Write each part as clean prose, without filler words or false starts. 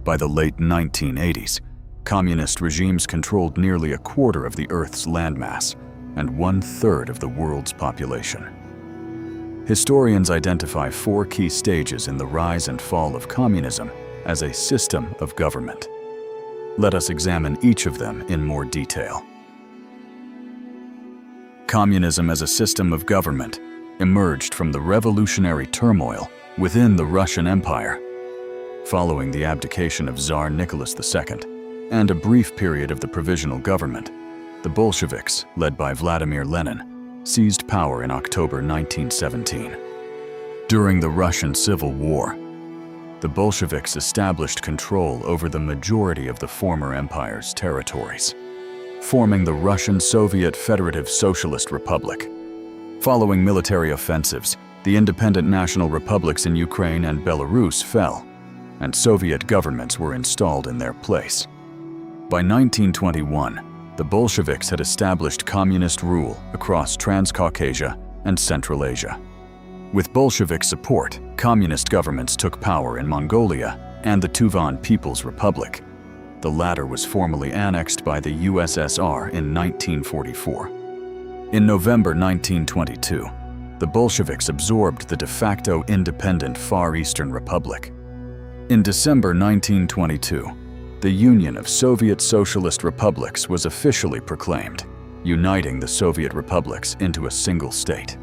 By the late 1980s, communist regimes controlled nearly a quarter of the Earth's landmass and 1/3 of the world's population. Historians identify 4 key stages in the rise and fall of communism as a system of government. Let us examine each of them in more detail. Communism as a system of government emerged from the revolutionary turmoil within the Russian Empire. Following the abdication of Tsar Nicholas II and a brief period of the provisional government, the Bolsheviks, led by Vladimir Lenin, seized power in October 1917. During the Russian Civil War, the Bolsheviks established control over the majority of the former empire's territories, forming the Russian Soviet Federative Socialist Republic. Following military offensives, the independent national republics in Ukraine and Belarus fell, and Soviet governments were installed in their place. By 1921, the Bolsheviks had established communist rule across Transcaucasia and Central Asia. With Bolshevik support, communist governments took power in Mongolia and the Tuvan People's Republic. The latter was formally annexed by the USSR in 1944. In November 1922, the Bolsheviks absorbed the de facto independent Far Eastern Republic. In December 1922, the Union of Soviet Socialist Republics was officially proclaimed, uniting the Soviet republics into a single state.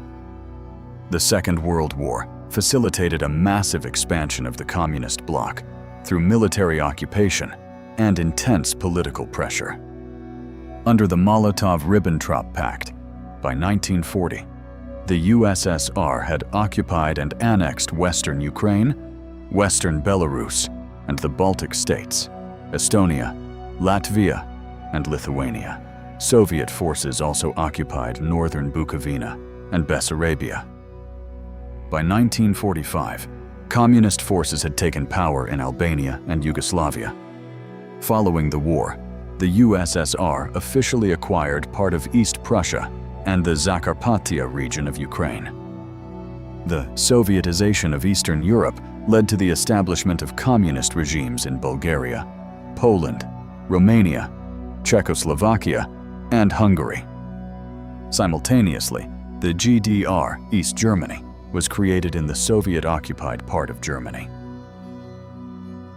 The Second World War facilitated a massive expansion of the communist bloc through military occupation and intense political pressure. Under the Molotov-Ribbentrop Pact, by 1940, the USSR had occupied and annexed Western Ukraine, Western Belarus, and the Baltic states, Estonia, Latvia, and Lithuania. Soviet forces also occupied northern Bukovina and Bessarabia. By 1945, communist forces had taken power in Albania and Yugoslavia. Following the war, the USSR officially acquired part of East Prussia and the Zakarpattia region of Ukraine. The Sovietization of Eastern Europe led to the establishment of communist regimes in Bulgaria, Poland, Romania, Czechoslovakia, and Hungary. Simultaneously, the GDR, East Germany, was created in the Soviet-occupied part of Germany.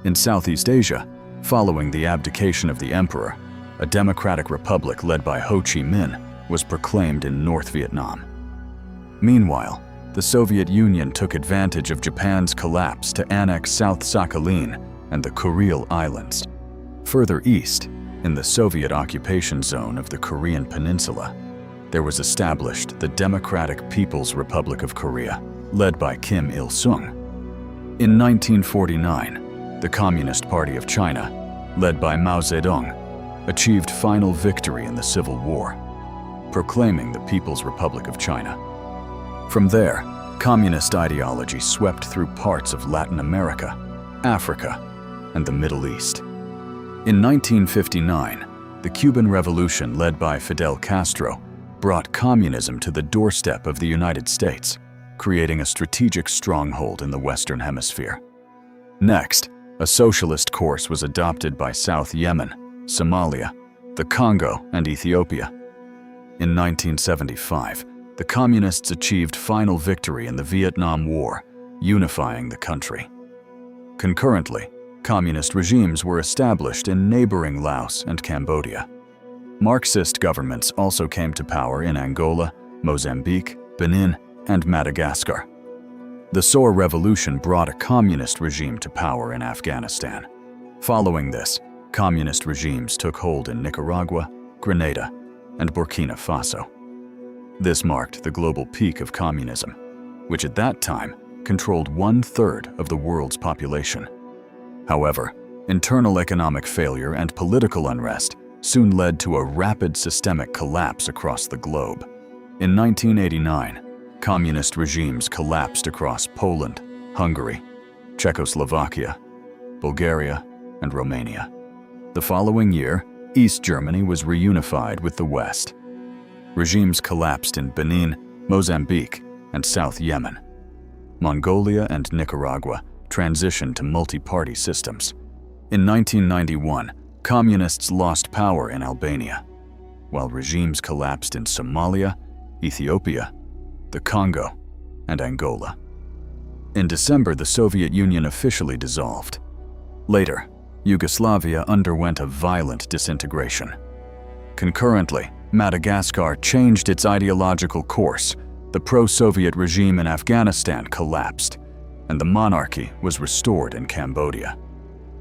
In Southeast Asia, following the abdication of the emperor, a democratic republic led by Ho Chi Minh was proclaimed in North Vietnam. Meanwhile, the Soviet Union took advantage of Japan's collapse to annex South Sakhalin and the Kuril Islands. Further east, in the Soviet occupation zone of the Korean Peninsula, there was established the Democratic People's Republic of Korea, led by Kim Il-sung. In 1949, the Communist Party of China, led by Mao Zedong, achieved final victory in the Civil War, proclaiming the People's Republic of China. From there, communist ideology swept through parts of Latin America, Africa, and the Middle East. In 1959, the Cuban Revolution led by Fidel Castro brought communism to the doorstep of the United States, creating a strategic stronghold in the Western Hemisphere. Next, a socialist course was adopted by South Yemen, Somalia, the Congo, and Ethiopia. In 1975, the Communists achieved final victory in the Vietnam War, unifying the country. Concurrently, communist regimes were established in neighboring Laos and Cambodia. Marxist governments also came to power in Angola, Mozambique, Benin, and Madagascar. The Saur Revolution brought a communist regime to power in Afghanistan. Following this, communist regimes took hold in Nicaragua, Grenada, and Burkina Faso. This marked the global peak of communism, which at that time controlled 1/3 of the world's population. However, internal economic failure and political unrest soon led to a rapid systemic collapse across the globe. In 1989, communist regimes collapsed across Poland, Hungary, Czechoslovakia, Bulgaria, and Romania. The following year, East Germany was reunified with the West. Regimes collapsed in Benin, Mozambique, and South Yemen. Mongolia and Nicaragua transitioned to multi-party systems. In 1991, communists lost power in Albania, while regimes collapsed in Somalia, Ethiopia, the Congo, and Angola. In December, the Soviet Union officially dissolved. Later, Yugoslavia underwent a violent disintegration. Concurrently, Madagascar changed its ideological course, the pro-Soviet regime in Afghanistan collapsed, and the monarchy was restored in Cambodia.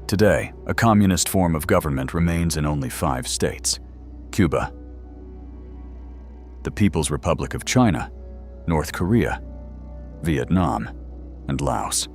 Today, a communist form of government remains in only 5 states: Cuba, the People's Republic of China, North Korea, Vietnam, and Laos.